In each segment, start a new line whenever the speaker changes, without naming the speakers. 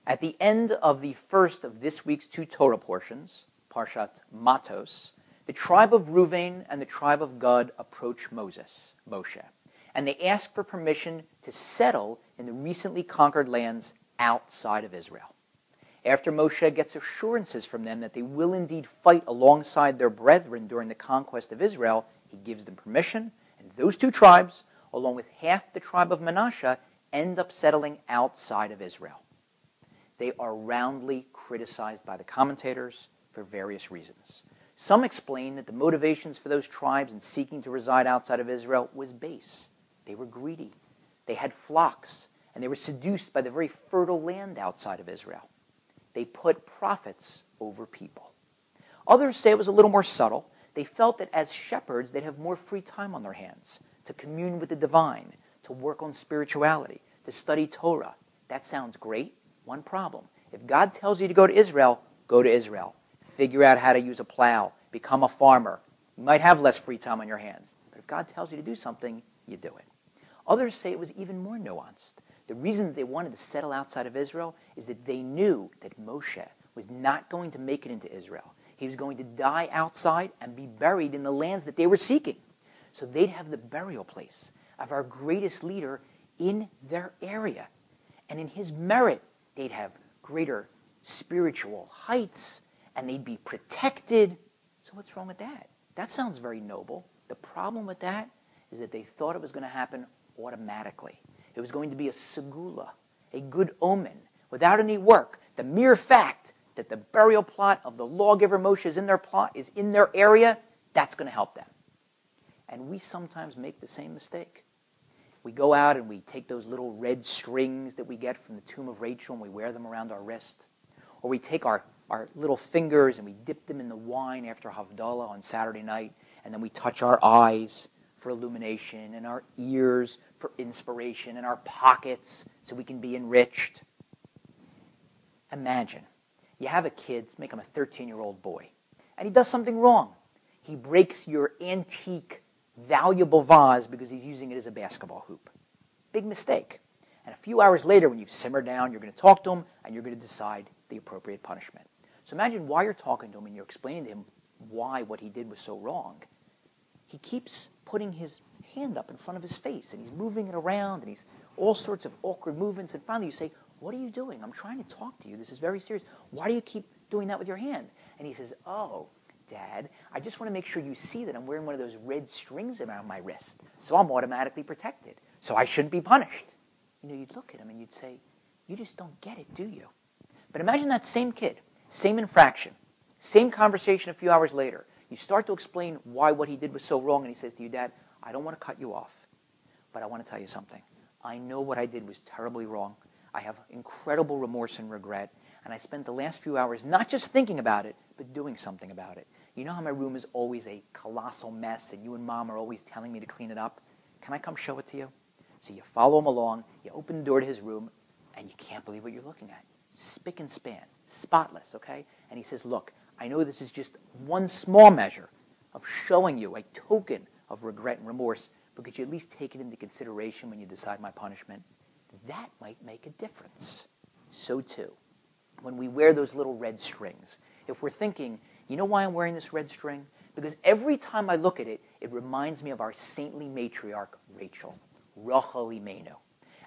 At the end of the first of this week's two Torah portions, Parshat Matos, the tribe of Reuven and the tribe of Gad approach Moshe, and they ask for permission to settle in the recently conquered lands outside of Israel. After Moshe gets assurances from them that they will indeed fight alongside their brethren during the conquest of Israel, he gives them permission, and those two tribes, along with half the tribe of Manasseh, end up settling outside of Israel. They are roundly criticized by the commentators for various reasons. Some explain that the motivations for those tribes in seeking to reside outside of Israel was base. They were greedy. They had flocks, and they were seduced by the very fertile land outside of Israel. They put profits over people. Others say it was a little more subtle. They felt that as shepherds, they'd have more free time on their hands to commune with the divine, to work on spirituality, to study Torah. That sounds great. One problem. If God tells you to go to Israel, go to Israel. Figure out how to use a plow. Become a farmer. You might have less free time on your hands. But if God tells you to do something, you do it. Others say it was even more nuanced. The reason that they wanted to settle outside of Israel is that they knew that Moshe was not going to make it into Israel. He was going to die outside and be buried in the lands that they were seeking. So they'd have the burial place of our greatest leader in their area. And in his merit, they'd have greater spiritual heights, and they'd be protected. So what's wrong with that? That sounds very noble. The problem with that is that they thought it was going to happen automatically. It was going to be a segula, a good omen, without any work. The mere fact that the burial plot of the lawgiver Moshe is in their plot, is in their area, that's going to help them. And we sometimes make the same mistake. We go out and we take those little red strings that we get from the tomb of Rachel and we wear them around our wrist. Or we take our little fingers and we dip them in the wine after Havdalah on Saturday night, and then we touch our eyes for illumination and our ears for inspiration and our pockets so we can be enriched. Imagine, you have a kid, let's make him a 13-year-old boy, and he does something wrong. He breaks your antique, valuable vase because he's using it as a basketball hoop. Big mistake. And a few hours later, when you've simmered down, you're going to talk to him and you're going to decide the appropriate punishment. So imagine while you're talking to him and you're explaining to him why what he did was so wrong, he keeps putting his hand up in front of his face and he's moving it around and he's all sorts of awkward movements. And finally you say, "What are you doing? I'm trying to talk to you. This is very serious. Why do you keep doing that with your hand?" And he says, "Oh, Dad, I just want to make sure you see that I'm wearing one of those red strings around my wrist, so I'm automatically protected, so I shouldn't be punished." You'd look at him and you'd say, "You just don't get it, do you?" But imagine that same kid, same infraction, same conversation a few hours later. You start to explain why what he did was so wrong, and he says to you, "Dad, I don't want to cut you off, but I want to tell you something. I know what I did was terribly wrong. I have incredible remorse and regret, and I spent the last few hours not just thinking about it, but doing something about it. You know how my room is always a colossal mess, and you and Mom are always telling me to clean it up? Can I come show it to you?" So you follow him along, you open the door to his room, and you can't believe what you're looking at. Spick and span, spotless, okay? And he says, "Look, I know this is just one small measure of showing you a token of regret and remorse, but could you at least take it into consideration when you decide my punishment? That might make a difference." So too, when we wear those little red strings, if we're thinking, "You know why I'm wearing this red string? Because every time I look at it, it reminds me of our saintly matriarch, Rachel, Rachel Imenu.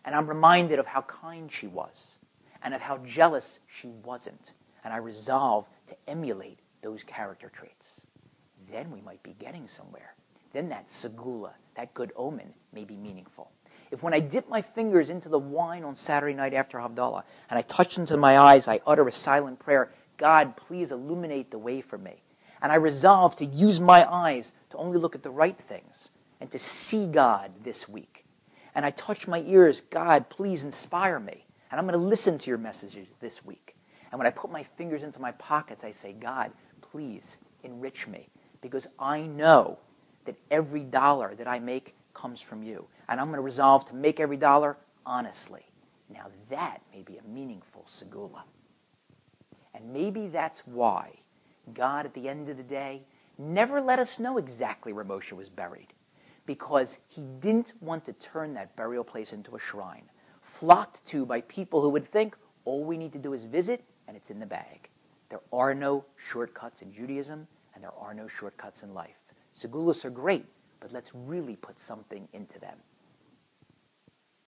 And I'm reminded of how kind she was, and of how jealous she wasn't. And I resolve to emulate those character traits." Then we might be getting somewhere. Then that segula, that good omen, may be meaningful. If when I dip my fingers into the wine on Saturday night after Havdalah, and I touch them to my eyes, I utter a silent prayer, "God, please illuminate the way for me." And I resolve to use my eyes to only look at the right things, and to see God this week. And I touch my ears, "God, please inspire me. And I'm going to listen to your messages this week." And when I put my fingers into my pockets, I say, "God, please enrich me. Because I know that every dollar that I make comes from you. And I'm going to resolve to make every dollar honestly." Now that may be a meaningful segula. And maybe that's why God, at the end of the day, never let us know exactly where Moshe was buried. Because he didn't want to turn that burial place into a shrine, flocked to by people who would think, All we need to do is visit, and it's in the bag. There are no shortcuts in Judaism, and there are no shortcuts in life. Segulas are great, but let's really put something into them.